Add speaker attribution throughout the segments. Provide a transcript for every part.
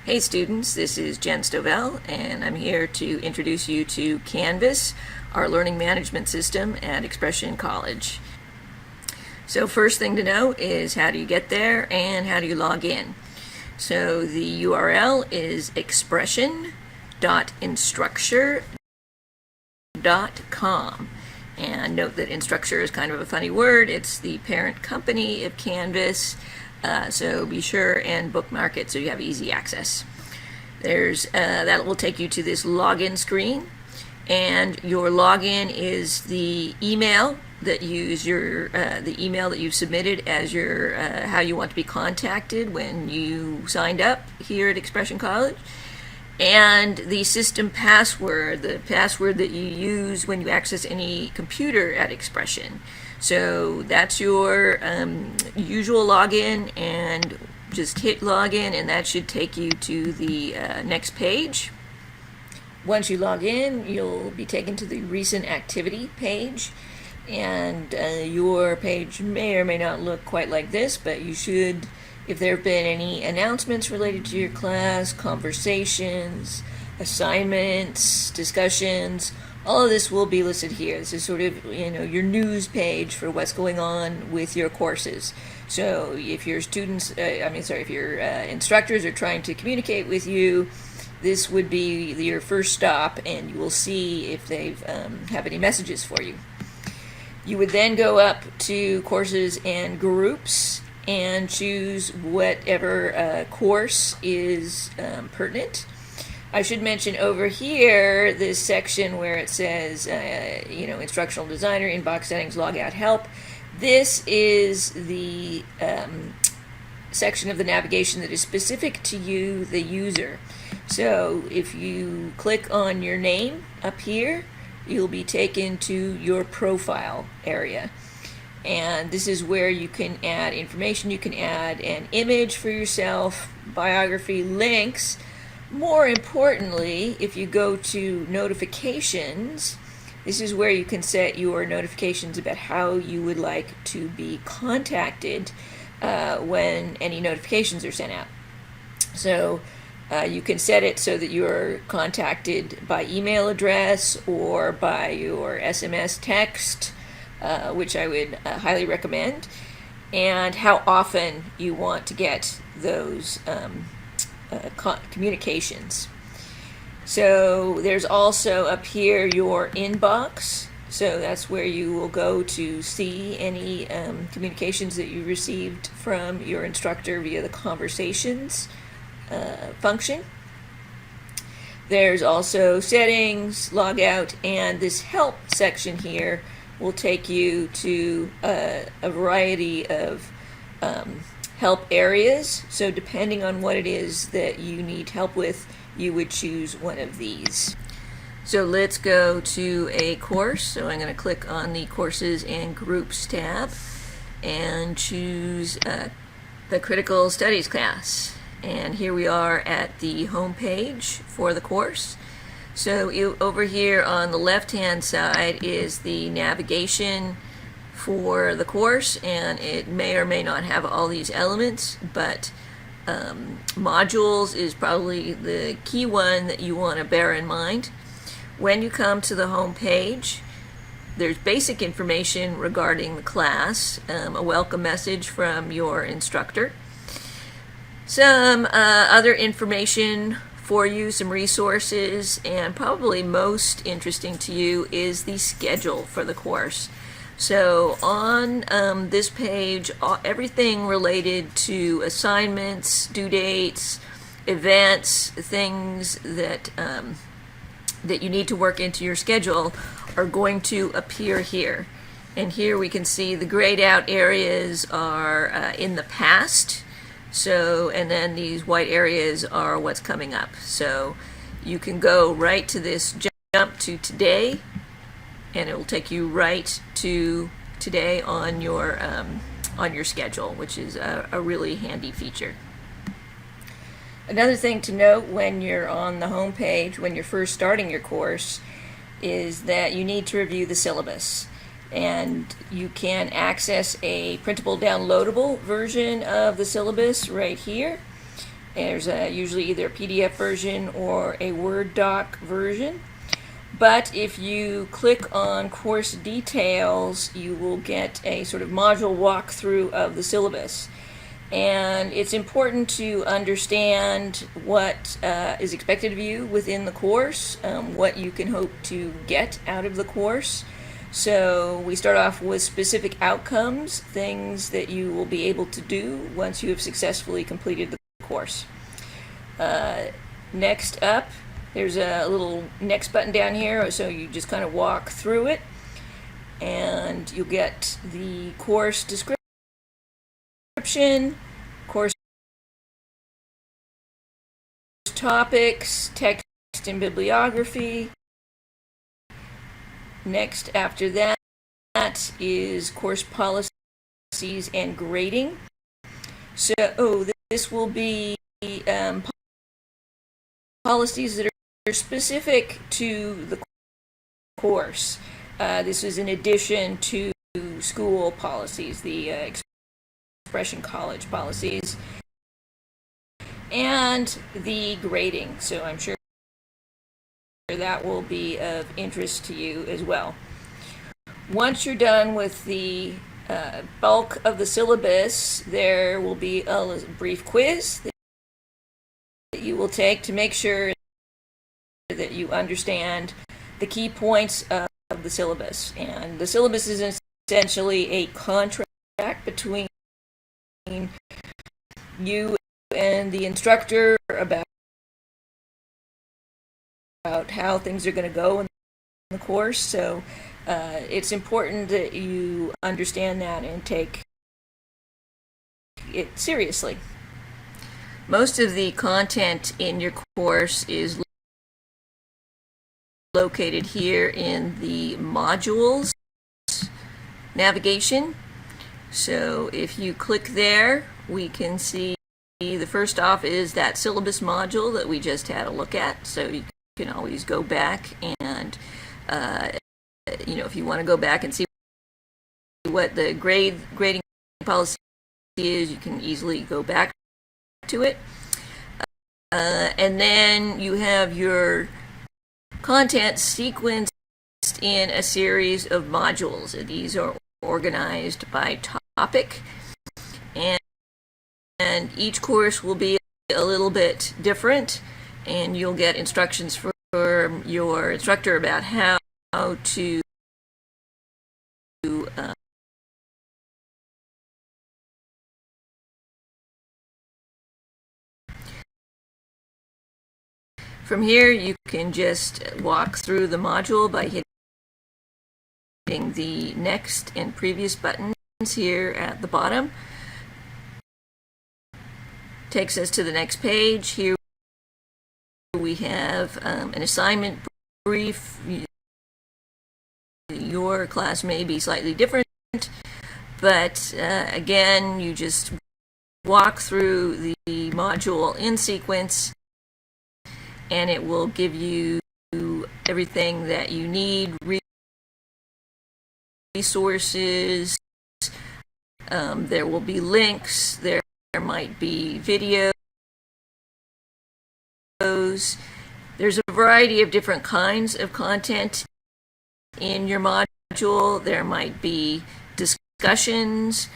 Speaker 1: Hey students, this is Jen Stovell, and I'm here to introduce you to Canvas, our learning management system at Expression College. So first thing to know is how do you get there and how do you log in. So the URL is expression.instructure.com. And note that Instructure is kind of a funny word. It's the parent company of Canvas, so be sure and bookmark it so you have easy access. That will take you to this login screen, and your login is the email that the email that you've submitted as your how you want to be contacted when you signed up here at Expression College. And the system password, the password that you use when you access any computer at Expression. So that's your usual login, and just hit login, and that should take you to the next page. Once you log in, you'll be taken to the recent activity page, and your page may or may not look quite like this, but you should, if there have been any announcements related to your class, conversations, assignments, discussions, all of this will be listed here. This is sort of, your news page for what's going on with your courses. So if your if your instructors are trying to communicate with you, this would be your first stop, and you will see if they have any messages for you. You would then go up to courses and groups and choose whatever course is pertinent. I should mention over here this section where it says, instructional designer, inbox settings, logout, help. This is the section of the navigation that is specific to you, the user. So if you click on your name up here, you'll be taken to your profile area. And this is where you can add information. You can add an image for yourself, biography, links. More importantly, if you go to notifications, this is where you can set your notifications about how you would like to be contacted when any notifications are sent out. So you can set it so that you're contacted by email address or by your SMS text, which I would highly recommend, and how often you want to get those communications. So there's also up here your inbox. So that's where you will go to see any communications that you received from your instructor via the conversations function. There's also settings, logout, and this help section here will take you to a variety of help areas. So depending on what it is that you need help with, you would choose one of these. So let's go to a course. So I'm going to click on the Courses and Groups tab and choose the Critical Studies class. And here we are at the home page for the course. So over here on the left-hand side is the navigation for the course, and it may or may not have all these elements, but modules is probably the key one that you want to bear in mind. When you come to the home page, there's basic information regarding the class, a welcome message from your instructor, some other information for you, some resources, and probably most interesting to you is the schedule for the course. So on this page, everything related to assignments, due dates, events, things that that you need to work into your schedule are going to appear here. And here we can see the grayed out areas are in the past. So, and then these white areas are what's coming up. So you can go right to this jump to today, and it will take you right to today on your schedule, which is a really handy feature. Another thing to note when you're on the home page, when you're first starting your course, is that you need to review the syllabus. And you can access a printable downloadable version of the syllabus right here. There's usually either a PDF version or a Word doc version. But if you click on course details, you will get a sort of module walkthrough of the syllabus. And it's important to understand what is expected of you within the course, what you can hope to get out of the course. So we start off with specific outcomes, things that you will be able to do once you have successfully completed the course. Next up, there's a little next button down here, so you just kind of walk through it, and you'll get the course description, course topics, text and bibliography. Next after that is course policies and grading. So this will be policies that are specific to the course. This is in addition to school policies, the Expression College policies, and the grading. So I'm sure that will be of interest to you as well. Once you're done with the bulk of the syllabus, there will be a brief quiz that you will take to make sure that you understand the key points of the syllabus. And the syllabus is essentially a contract between you and the instructor about how things are going to go in the course. So it's important that you understand that and take it seriously. Most of the content in your course is located here in the modules navigation. So if you click there, we can see the first off is that syllabus module that we just had a look at. So you can always go back and if you want to go back and see what the grading policy is, you can easily go back to it. And then you have your content sequenced in a series of modules. These are organized by topic, and each course will be a little bit different, and you'll get instructions from your instructor about how to from here you can just walk through the module by hitting the next and previous buttons here at the bottom. Takes us to the next page. Here we have an assignment brief. Your class may be slightly different, but again, you just walk through the module in sequence, and it will give you everything that you need, resources. There will be links. There might be videos. There's a variety of different kinds of content in your module. There might be discussions,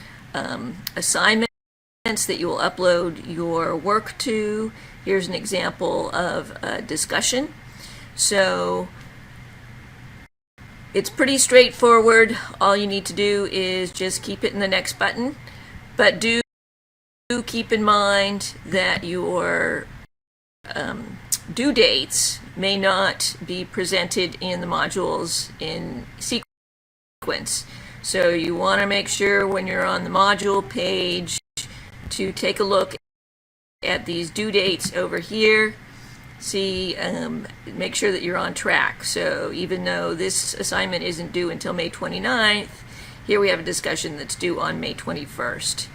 Speaker 1: assignments that you will upload your work to. Here's an example of a discussion. So it's pretty straightforward. All you need to do is just keep it in the next button, but do keep in mind that your due dates may not be presented in the modules in sequence. So you want to make sure when you're on the module page to take a look at these due dates over here. See, make sure that you're on track. So even though this assignment isn't due until May 29th, here we have a discussion that's due on May 21st.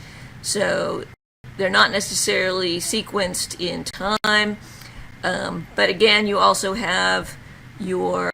Speaker 1: So they're not necessarily sequenced in time, but again, you also have your